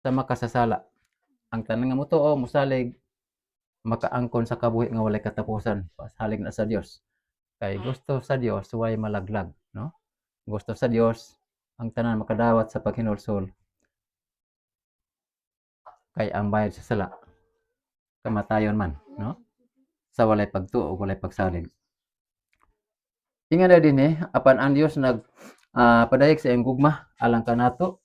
sa makasasala. Ang tanan nga motuo mosalig makaangkon sa kabuhi nga walay katapusan pasalig na sa Dios. Kay gusto sa Dios way malaglag, no? Gusto sa Dios ang tanan makadawat sa paghinulsol kay ang bayad sa sala kamatayon man, no? Sa walay pagtuo ug walay pagsalig. Ingon na dinhi apan ang Dios padayeg sa iyang gugma alang kanato,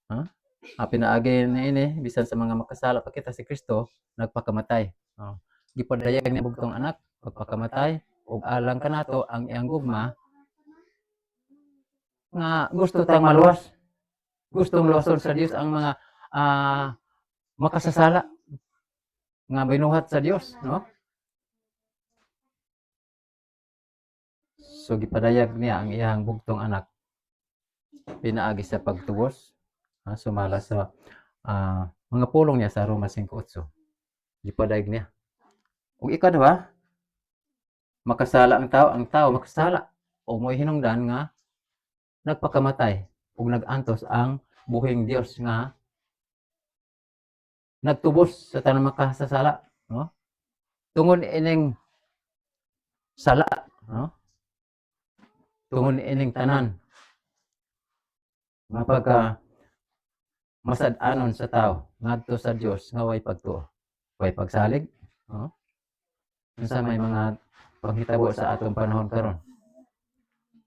ha? Pinaagi niini bisan sa mga makasala pa kita si Kristo nagpakamatay. Gipadayag niya bugtong anak pagpakamatay ug alang kanato ang iyang gugma nga gusto tayong maluwas. Gustong luwason sa Dios ang mga makasasala nga binuhat sa Dios, no? So gipadayag niya ang iyang bugtong anak pinaagi sa pagtubos, sumala sa mga pulong niya sa Roma 5:8. Gipadayag niya. Ug ikaduha, makasala ang tao makasala o mo'y hinungdan nga nagpakamatay ug nag-antos ang buhing Dios nga nagtubos sa tanang makasasala, no? Tungod ining sala, no? Tungod ining tanan nga pagka masad-anon sa tao ngadto sa Dios nga way pagtuo, way pagsalig, no? Unsa may mga panghitabo sa atong panahon karon.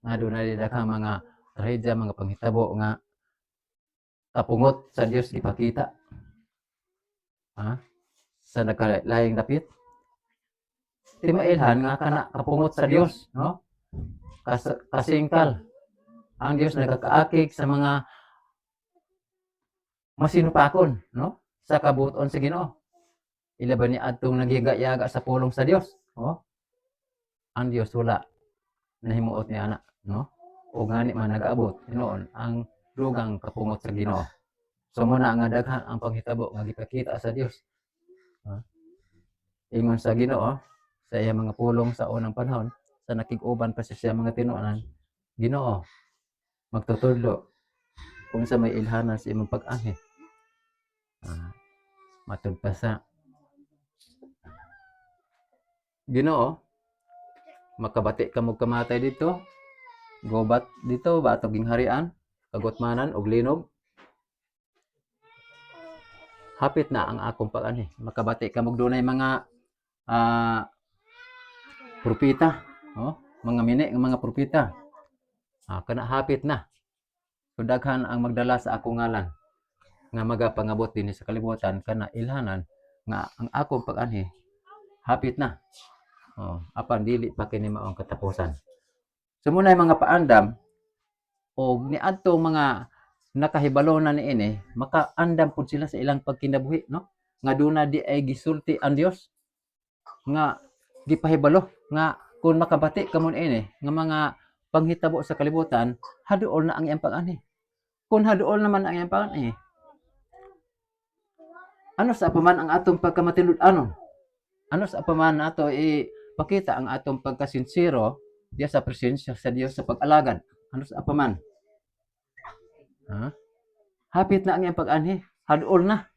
Nga dunay daghang mga trahedya, mga panghitabo nga kapungot sa Dios ipakita. Sa nagkalaing dapit. Timailhan nga kana kapungot sa Dios, no? Kasingkal. Ang Dios nagkakaakig sa mga masinupakon, no? Sa kabuton sa Ginoo. Ilaban ni adtong naghiga-yaga sa pulong sa Dios, no? Ang Dios wala nahimuot ni ana, no? O ngani man nag-abot noon ang dugang kapungot sa Ginoo. So muna nga daghan ang panghitabo nga gipakita sa Dios. Ingon sa Ginoo sa iyang mga pulong sa unang panahon sa nakig-uban pa siya mga tinuonan, Ginoo magtutudlo kung sa may ilhanan sa imong pag-anhi. Matud pa sa Ginoo makabati ka mo kamatay dito, gobat dito batog gingharian, kagutmanan ug linog. Hapit na ang akong pag-anhi. Makabati ka mo dunay mga propeta, no? Mga mini nga mga propeta. Kana hapit na. So daghan ang magdala sa akong ngalan nga magapangabot dinhi sa kalibutan kana ilhanan nga ang akong pag-anhi hapit na. Apan dili pa kini maong katapusan. So munay mga paandam og niadtong mga nakahibalo na niini makaandam pud sila sa ilang pagkinabuhi, no? Nga duna di ay gisulti ang Dios nga gipahibalo nga kung makabati ka mo niini nga mga panghitabo sa kalibutan haduol na ang iyang pag-anhi. Kung haduol naman ang iyang pag-anhi, ano sa apaman ang atong pagkamatinud-anon? Ano sa apaman nato ipakita ang atong pagkasinsero diya sa presensya sa Dios sa pag-alagad? Ano sa apaman? Hapit na ang iyang pag-anhi, haduol na.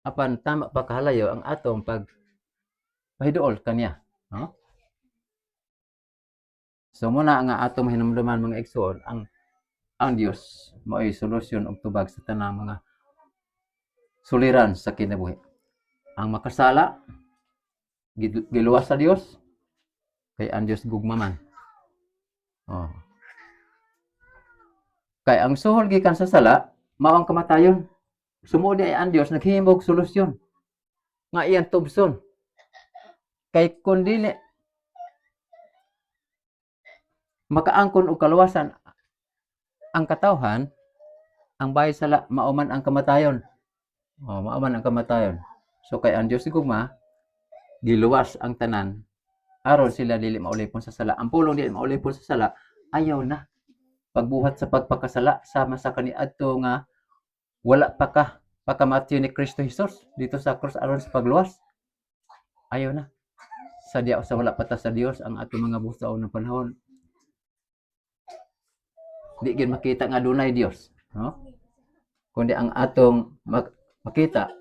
Apan tama pa kahalayo ang atong pagpahiduol kaniya, no? So muna nga atong hinumduman mga igsoon ang Dios mao'y solusyon ug tubag sa tanang mga suliran sa kinabuhi. Ang makasala giluwas sa Dios kay ang Dios gugma man. Kay ang suhol gikan sa sala mao ang kamatayon. Sumudi ay ang Dios naghimog solusyon nga iyang tubson. Kay kun dili makaangkon og kaluwasan ang katawhan, ang bayad sala mao man ang kamatayon. Mao man ang kamatayon. So kay ang Dios gugma giluwas ang tanan aron sila dili maulipon sa sala. Ang pulong dili maulipon sa sala ayaw na. Pagbuhat sa pagpakasala sama sa kaniadto nga wala pa pagkamatyo ni Kristo Jesus dito sa krus aron sa pagluwas. Ayaw na. Sadya sa wala pa ta sa Dios ang atong mga busaon ng panahon. Di gid makita nga dunay Dios, no? kundi ang atong makita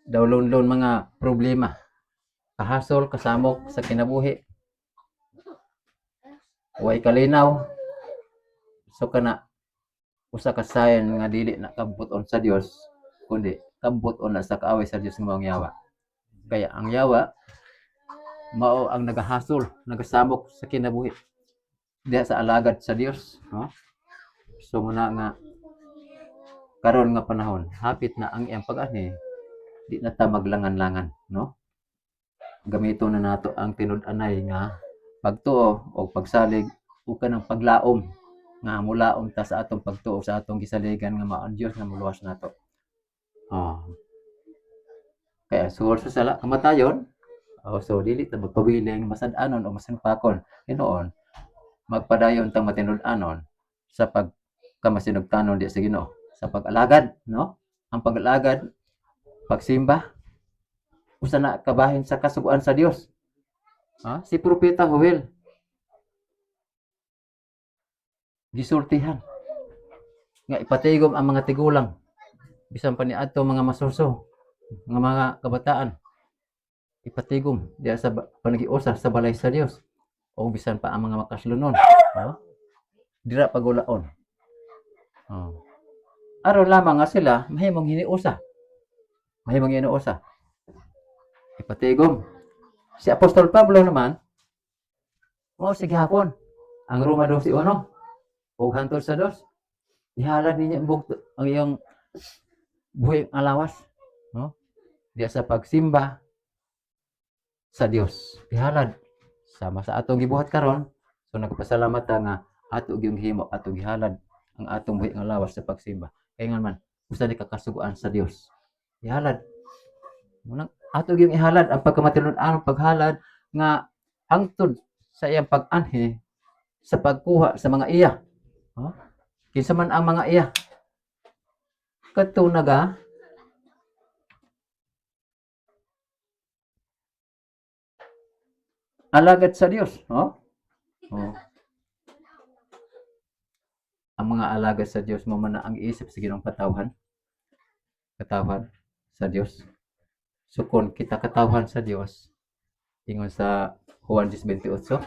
dawlon mga problema, kahasol, kasamok sa kinabuhi, way kalinaw, so kana usa ka sign nga dili na kabuton sa Dios kundi kabuton na sa kaaway sa Dios nga maong yawa. Kaya ang yawa mao ang nagahasol, nagasamok sa kinabuhi diha sa alagad sa Dios, no? So muna nga karon nga panahon hapit na ang iyang pag-anhi, di na ta maglangan-langan, no? Gamiton na nato ang tinud-anay nga pagtuo o pagsalig o kanang paglaom nga mulaom ta sa atong pagtuo sa atong gisaligan nga mao ang Dios nga muluwas nato. Kaya suwol sa sala kamatayon, so dili ta magpabiling masad-anon o masinpakon. Hinuon magpadayon ta matinud-anon sa pagkamasinugtanon di sa Ginoo, sa pag-alagad, no? Ang pag-alagad, pagsimba, usa na kabahin sa kasuguan sa Dios. Si Propeta Joel gisultihan nga ipatigom ang mga tigulang bisan pa niadto mga masuso nga mga kabataan, ipatigom diya sa panagiusa sa balay sa Dios o bisan pa ang mga makaslunon, dira pagulaon. Aron lamang nga sila mahimong hiniusa, ipatigom. Si Apostol Pablo naman mao sige hapon ang Roma 12:1 ug hantod sa 2 ihalad ninyo ang iyong buhi nga lawas, no? Diya sa pagsimba sa Dios. Ihalad sama sa atong gibuhat karon. So nagpasalamat ta nga ato gyud himo, ato gihalad ang atong buhi nga lawas sa pagsimba. Kay nga man usa ni kakasuguan sa Dios. Ihalad. Munang ato gyud ihalad ang pagkamatinud-anon paghalad nga hangtod sa iyang pag-anhi sa pagkuha sa mga iya. Kinsa man ang mga iya? Kadto naga alagad sa Dios, Ang mga alagad sa Dios mo man ang isip sa Ginoong katawhan sa Dios. So kung kita katawhan sa Dios, ingon sa Juan 10:28,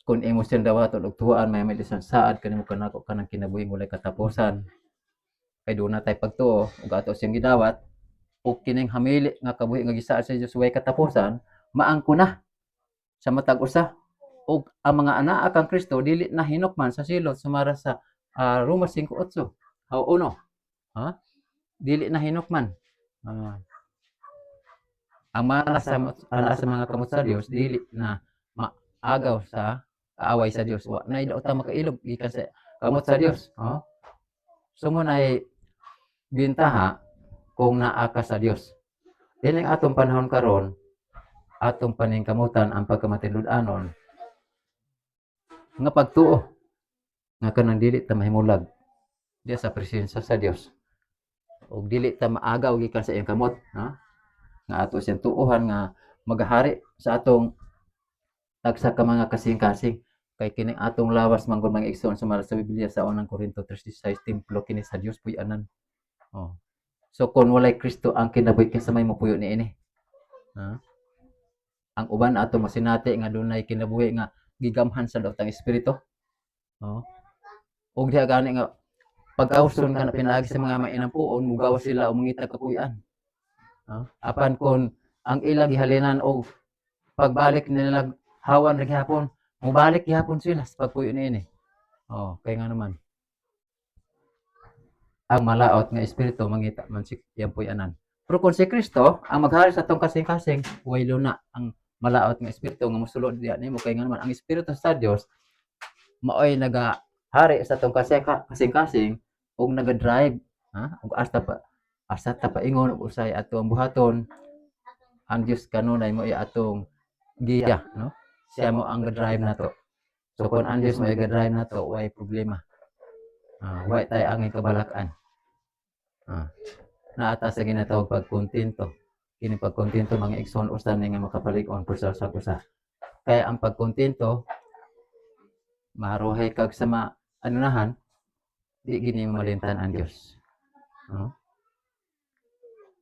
kung imo siyang dawaton og tuwaan may isang saad kanimo kanako kanang kinabuhing walay katapusan. Kay doon na tay pagtuo ug ato siyang gidawat ug kining hamili nga kabuhi nga gisaad sa Dios way katapusan, maangko na sa matag usa. Ug ang mga anaa kang Kristo dili na hinukman sa silot sumara sa Roma 5:8 o 1. Dili na hinukman. Ang mana sa mga kamot sa Dios dili na maagaw sa kaaway sa Dios. Wa na daw ta makailog gikan sa kamot sa Dios, Sumon ay bintaha kung naa ka sa Dios. Dining atong panahon karon, atong paningkamutan ang pagkamatinud-anon nga pagtuo nga kanang dili ta mahimulag diya sa presensya sa Dios. Ug dili ta maagaw gikan sa iyang kamot, nga ato siyang tuohan nga magahari sa atong tagsa ka mga kasing-kasing. Kay kining atong lawas manggod mga igsoon sumara sa Biblia sa 1 Corinto 3:16, templo kini sa Dios puy-anan. So kung walay Kristo ang kinabuhi kinsa may mopuyo niini. Ang uban ato masinati nga dunay kinabuhi nga gigamhan sa daotang espiritu. Ug diha gani nga pag-awson kana pinaagi sa mga mainampuon mugawas sila og mangita kapuy-an. Apan kon ang ilang gihalinan og pagbalik nila hawan ra gihapon, mubalik gihapon sila sa pagpuyo niini. Kay nga naman ang malaot nga espiritu mangita man si iyang puy-anan. Pero kung si Kristo ang maghari sa atong kasing-kasing, way luna ang malaot nga espiritu nga mosulod diha nimo. Kay nga naman ang espiritu sa Dios maoy nagahari sa atong kasing-kasing ug naga-drive, ug asta ta paingon ug usay ato ang buhaton. Ang Dios kanunay mo atong giya, no? Siya mo ang ga-drive nato. So kung ang Dios mo ga-drive nato, way problema. Way tayo angin kabalak-an. Naata sa ginatawag pagkontento. Kini pagkontento mga igsoon usan nga makapalig-on pusa sa kusa. Kaya ang pagkontento maharuhay kag sa maanunahan di gini malintan ang Dios. No?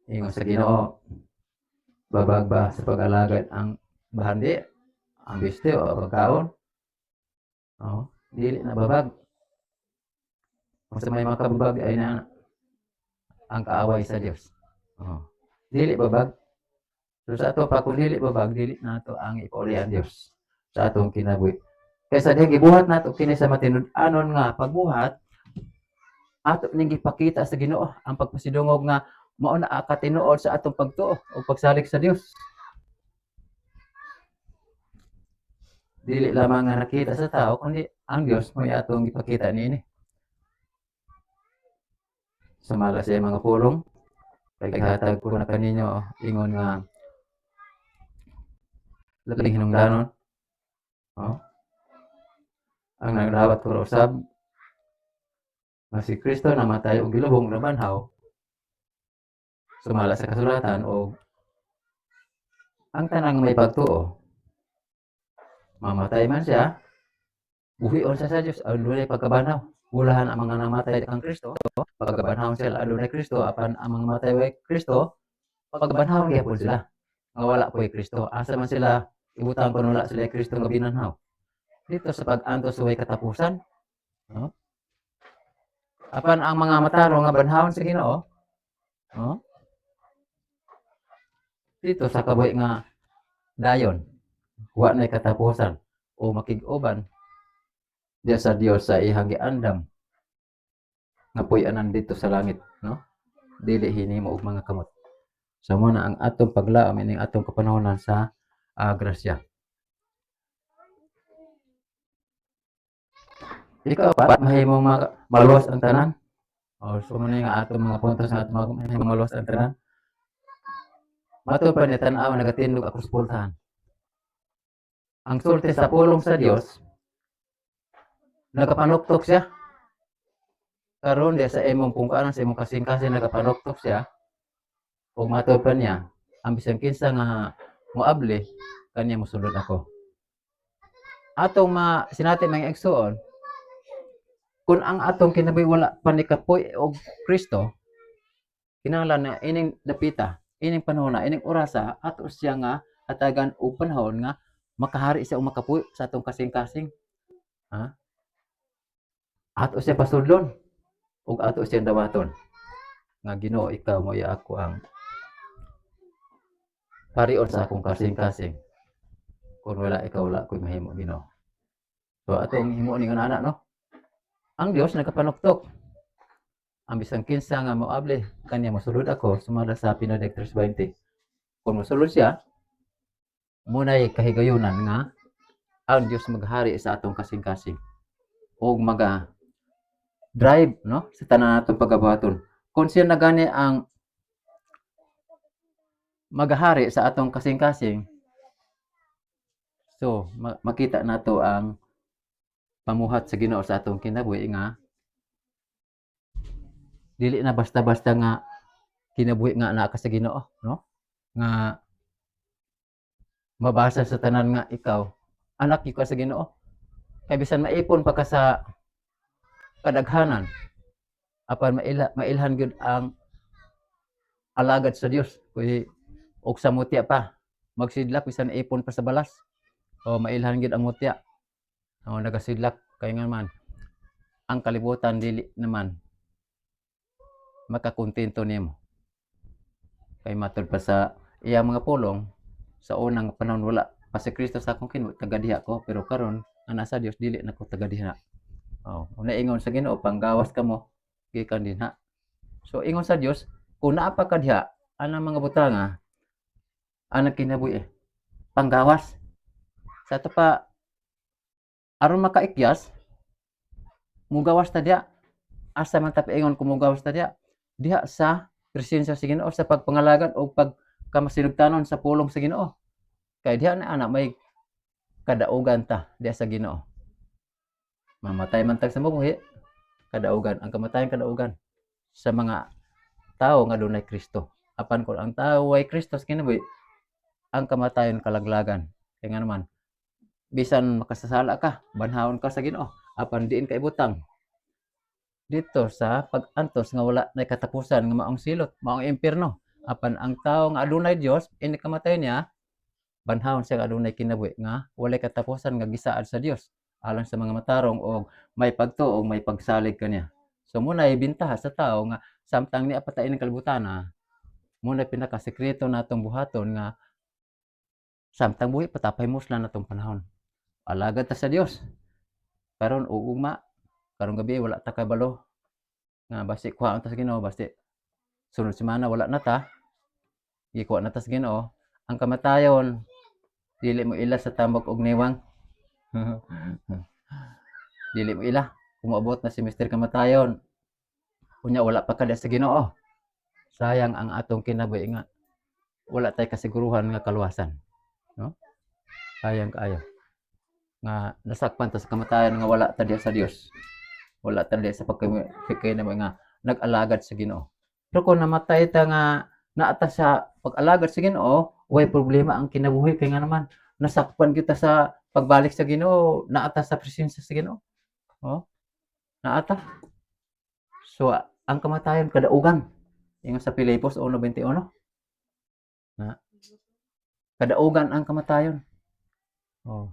Ingon sa Ginoo, babag ba sa pag-alagad ang bahandi, ang biste o pagkaon? No? Dili na babag. Kung sa may makababag ay na ang kaaway sa Dios. Oh. Dili babag. So sa ato pa kung dili babag, dili nato ang ipauli ang Dios sa atong kinabuhi. Kaysa diha gibuhat nato kini sa matinud-anon nga pagbuhat, ato ning gipakita sa Ginoo ang pagpasidungog nga mao na katinuod sa atong pagtuo o pagsalig sa Dios. Dili lamang nga nakita sa tao kundi ang Dios mo atong gipakita niini. Sumala sa mga pulong paghatag ko na kaninyo ingon nga labing hinungdanon. Oh. Ang nagdawat ko usab nga si Kristo namatay og gilubong na banhaw. Sumala sa kasulatan o ang tanang may pagtuo mamatay man siya, buhion sa Diyos, adunay pagkabanhaw. Ulahan ang mga namatay kang Kristo, pagkabanhaw sila adunay Kristo, apan ang mga namatay kay Kristo, pagkabanhaw gyapon sila. Nga wala po kay Kristo. Asa man sila ibutang kun wala sila Kristo nga binanhaw. Dito sa pag-antos way katapusan, no? Apan ang mga matarong nga banhawon sa Ginoo, no? Dito sa kabuhi nga dayon, wa na'y katapusan o makig-uban diya sa Dios sa ihang giandam nga puy-anan dito sa langit, no? Dili hinimo og mga kamot. So mo na ang atong paglaom ining atong kapanahonan sa grasya. Ikaw pat mahimong maluwas ang tanan. O so mo nga atong mga puntos nga atong mahimong maluwas ang tanan. Mato pa ni tan-aw nagatindog ako sa pultahan. Ang sulti sa pulong sa Dios nagapanuktok siya. Karon diya sa imong pungkanan sa imong kasing-kasing nagapanuktok siya. Ug mato pa niya ang bisan kinsa nga moable kanya mosulod ako. Atong sinati mga igsoon, kung ang atong kinabuhi wala pa ni kapoy og Kristo, kinahanglan na ining dapita, ining panahon na, ining orasa, ato siya nga hatagan og panahon nga makahari siya o makapuy sa atong kasing-kasing. Ha? Ato siya pasudlon ug ato siya dawaton. Nga Ginoo, ikaw mo ako ang parion sa akong kasing-kasing. Kung wala ikaw, wala ko'y mahimo, Ginoo. So atong himo ning ana, no? Ang Dios nagapanuktok. Ang bisan kinsa nga moable kanya mosulod ako sumala sa Pinadeg 3:20. Kung mosulod siya, muna'y kahigayunan nga ang Dios maghari sa atong kasing-kasing ug drive, no, sa tanan natong pagabuhaton. Kung siya na gani ang maghari sa atong kasing-kasing, so makita nato ang pamuhat sa Ginoo sa atong kinabuhi nga dili na basta-basta nga kinabuhi nga naa ka sa Ginoo, no? Nga mabasa sa tanan nga ikaw anak gyud ka sa Ginoo. Kay bisan maipon pa ka sa kadaghanan, apan mailhan gyud ang alagad sa Dios. Kuy og sa mutya pa magsidlak bisan ipon pa sa balas. O mailhan gyud ang mutya. O nagasidlak kay nga man ang kalibutan dili naman makakontento nimo. Kay matud pa sa iyang mga pulong sa unang panahon wala pa si Kristo sa akong kinbuhi taga-diha ko, pero karon ang nasa Dios dili na ko taga-diha. Oh, una ingon sa Ginoo panggawas kamo gikan dinha. So ingon sa Dios kung naa pa ka diha anang mga butanga anang kinabuhi panggawas. Sa ato pa aron makaikyas mugawas ta diha. Asa man ta paingon kung mugawas ta diha sa presensya sa Ginoo sa pagpangalagad o pagkamasinugtanon sa pulong sa Ginoo. Kay diha na ana may kadaugan ta diha sa Ginoo. Mamatay man tag sa mabuhi, kadaugan ang kamatayan kadaugan sa mga tao nga dunay Kristo. Apan kung ang tao ay Kristo sa kinabuhi, ang kamatayon kalaglagan. Kaya nga naman, bisan makasasala ka, banhawon ka sa Ginoo, apan diin ka ibutang. dito sa pag-antos nga wala nay katapusan nga maong silot, maong impyerno. Apan ang tawo nga adunay Dios ini kamatay niya, banhawon siya nga adunay kinabuhi nga walay katapusan nga gisaad sa Dios alang sa mga matarong og may pagtuo og may pagsalig kaniya. So munay bintaha sa tawo nga samtang niya patay ining kalibutan, munay pinakasekreto natong buhaton nga samtang buhi patapay muslan natong panahon. Alagad ta sa Dios. Karon ug ugma, karong gabi wala ta kabalo nga basi kuhaon ta sa Ginoo basi sunod semana wala na ta, gikuha na ta sa Ginoo. Ang kamatayon dili mo ila sa tambok og niwang. Dili mo ila kung moabot na si Mister Kamatayon. Unya wala pa ka sa Ginoo. Sayang ang atong kinabuhi nga wala tay kasiguruhan nga kaluwasan, no? Sayang kaayo nga nasakpan ta sa kamatayon nga wala ta diha sa Dios. Wala ta diha sa pagkinabuhi nga nag-alagad sa Ginoo. Pero kung namatay ta nga naa ta sa pag-alagad sa Ginoo, way problema ang kinabuhi kay nga naman nasakpan kita sa pagbalik sa Ginoo, naa ta sa presensya sa Ginoo. Oh, naa ta. So ang kamatayon kadaugan. Ingon sa Filipos 1:21. Na kadaugan ang kamatayon. Oh.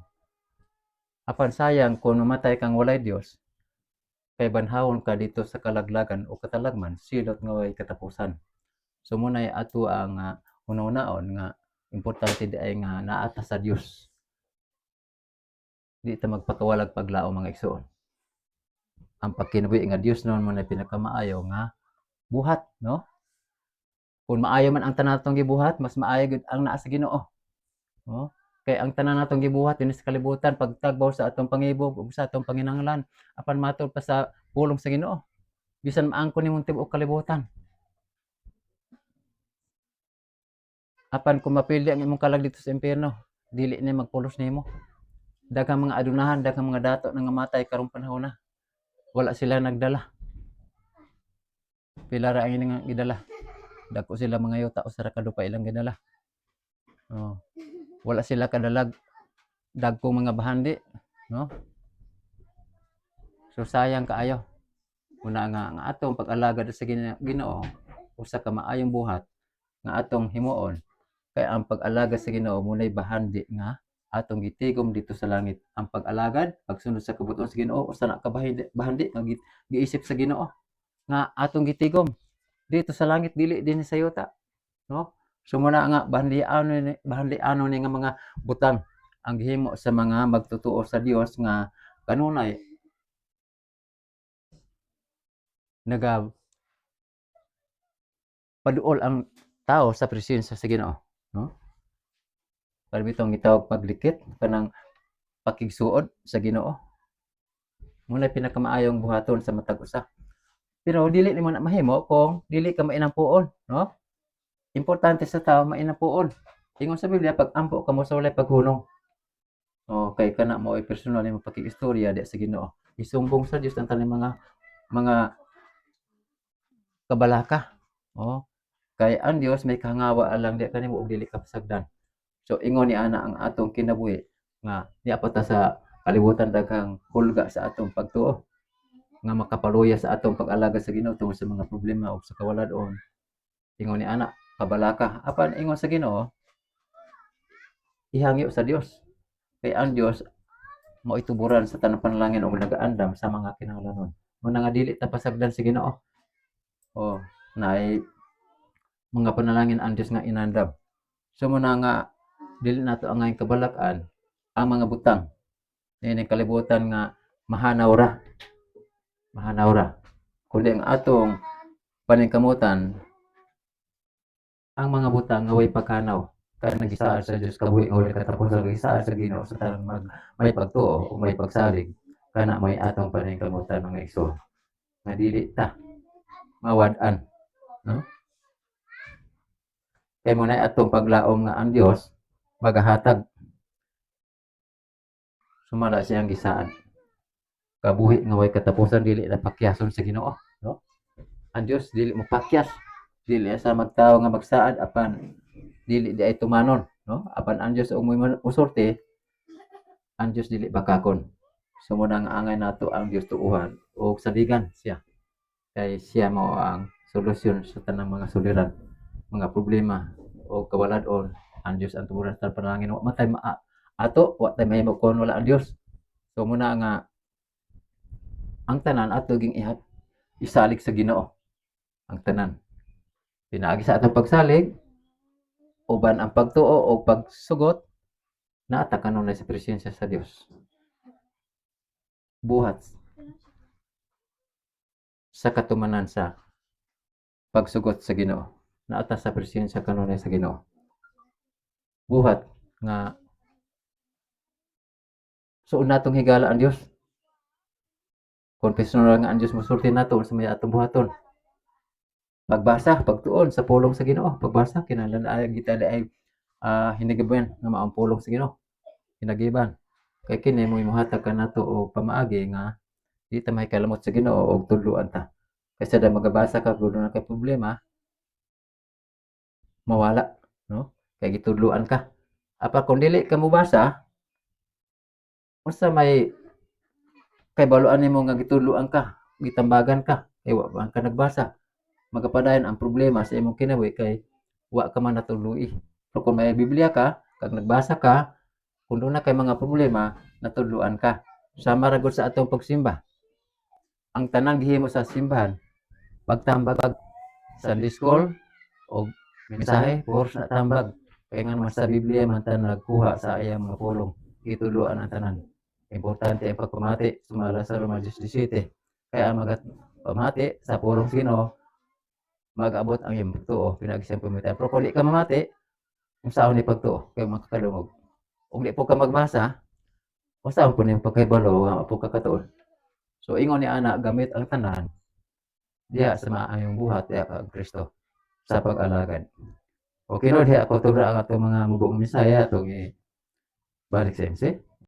Apan sayang kung namatay kang walay Dios, kay banhawon ka dito sa kalaglagan o katalagman, silot nga way katapusan. So munay ato ang una-unaon nga importante di ay nga naa ta sa Dios. Di ta magpakawalag paglaom mga igsoon. Ang pagkinabuhi nga Dios noon mo na pinakamaayo nga buhat, no? Kung maayo man ang tanan natong gibuhat, mas maayo gid ang naa sa Ginoo. No? Kay ang tanan natong gibuhat dinhi sa kalibutan pagtagbaw sa atong pangibog ug sa atong panginahanglan apan matud pa sa pulong sa Ginoo. Bisan maangkon nimong tibuok kalibutan. Apan kung mapildi ang imong kalag dito sa impyerno, dili ni magpulos nimo. Daghang mga adunahan, daghang mga dato nga matay karong panahon na. Wala sila nagdala. Pila ra ang ilang gidala. Dako sila mga yuta usa ra kadupa ilang gidala. Oh. Wala sila kadalag dagkong mga bahandi, no? So sayang kaayo. Una nga atong pag-alagad sa Ginoo usa ka maayong buhat nga atong himuon kay ang pag-alagad sa Ginoo munay bahandi nga atong gitigom dito sa langit. Ang pag-alagad, pagsunod sa kabuton sa Ginoo usa na ka bahandi nga giisip sa Ginoo nga atong gitigom dito sa langit dili dinhi sa yuta, no? So muna nga bahandianon ni nga mga butang ang gihimo sa mga magtutuo sa Dios nga kanunay paduol ang tao sa presensya sa Ginoo, no? Para bitong gitawag paglikit kanang pakigsuod sa Ginoo. Muna pinakamaayong buhaton sa matag usa. Pero dili nimo na mahimo kung dili ka mainampuon, no? Importante sa tao mainampuon. Ingon sa Biblia pag ampo ka mo sa walay paghunong. O kay kana mo ay personal nimo pakigistorya di sa Ginoo. Isumbong sa Dios ang taning mga kabalaka. O kay ang Dios may kahangawa alang di kanimo og dili ka pasagdan. So ingon ni ana ang atong kinabuhi nga niya pa ta sa kalibutan daghang hulga sa atong pagtuo nga makapaluya sa atong pag-alaga sa Ginoo tungod sa mga problema o sa kawaladon. Ingon ni ana kabalaka apan ingon sa Ginoo ihangyo sa Dios kay ang Dios mao ituburan sa tanang panalangin ug nagaandam sa mga kinahanglanon. Muna nga dili ta pasagdan sa Ginoo. O naay mga panalangin ang Dios nga inandam. So muna nga dili nato ang kabalak-an ang mga butang. Ini kalibutan nga mahanaw ra. Kundi ang atong paningkamutan ang mga butang nga way pagkanaw kay nagisaad sa Dios kabuhi nga wala katapusan gisaad sa Ginoo sa tanang may pagtuo o may pagsalig kana may atong paningkamutan mga igsoon nga dili ta mawad-an, no? Kay mo na atong paglaom nga ang Dios magahatag sumala siyang gisaad kabuhi nga way katapusan dili na pakyason sa Ginoo, no? Ang Dios dili mo pakyas, dili sa magtawo nga magsaad apan dili di ay tumanon, no? Apan ang Dios ug musulti ang Dios dili bakakon. So muna nga angay nato ang Dios tuuhan ug saligan siya. kay siya mao ang solusyon sa tanang mga suliran, mga problema o kawalad-on. Ang Dios ang tuburan sa panalangin wa man tay ato wa tay mahimo kon wala ang Dios. So muna nga ang tanan ato ging isalig sa Ginoo, ang tanan. Pinaagi sa atong pagsalig uban ang pagtuo o pagsugot naata kanunay sa presensya sa Dios. Buhat sa katumanan sa pagsugot sa Ginoo. Naata sa presensya kanunay sa Ginoo. Buhat nga suod natong higala ang Dios. Konfesyon ra nga ang Dios mosulti nato sa may atong buhaton. Pagbasa, pagtuon sa pulong sa Ginoo, pagbasa kinahanglan kita ay hinigaban nga maong pulong sa Ginoo. Hinagiban. Kay kini mo imuhatag kanato og pamaagi nga di ta mahikalamot sa Ginoo og tudloan ta. Kaysa da magabasa ka kuno na kay problema, mawala, no? Kay gitudloan ka. Apa kung dili ka mobasa, unsa may kay baluan nimo nga gitudloan ka, gitambagan ka, kay wa man ka nagbasa. Magapadayon ang problema sa imong kinabuhi kay wa ka man natudloi. Pero kung may Biblia ka, kag nagbasa ka, kung doon na kay mga problema, natudloan ka. Sama ra gud sa atong pagsimba. Ang tanang gihimo sa simbahan, pagtambag Sunday school o mensahe, course na tambag. Kaya nga naman sa Biblia man ta nagkuha sa iyang mga pulong. Ituluan ang tanan. Importante ang pagpamati, sumala sa Roma 17. Kaya magat pamati sa pulong sino, mag-abot ang iyong pagtuo, pinag-isang pamitan. Pero kung di ka mamati, kung saan ni pagtuo, kayo makakalungog. Kung di po ka magbasa, kung saan po niyong pagkaibalo, ang po kakatuon. So, ingon ni Ana, gamit ang tanan, diya sa maayong buhat, diya ka ang Kristo sa pag-alagad. Okay no, diya ako tubra ang atong mga mubong misaya, itong balik sa MC.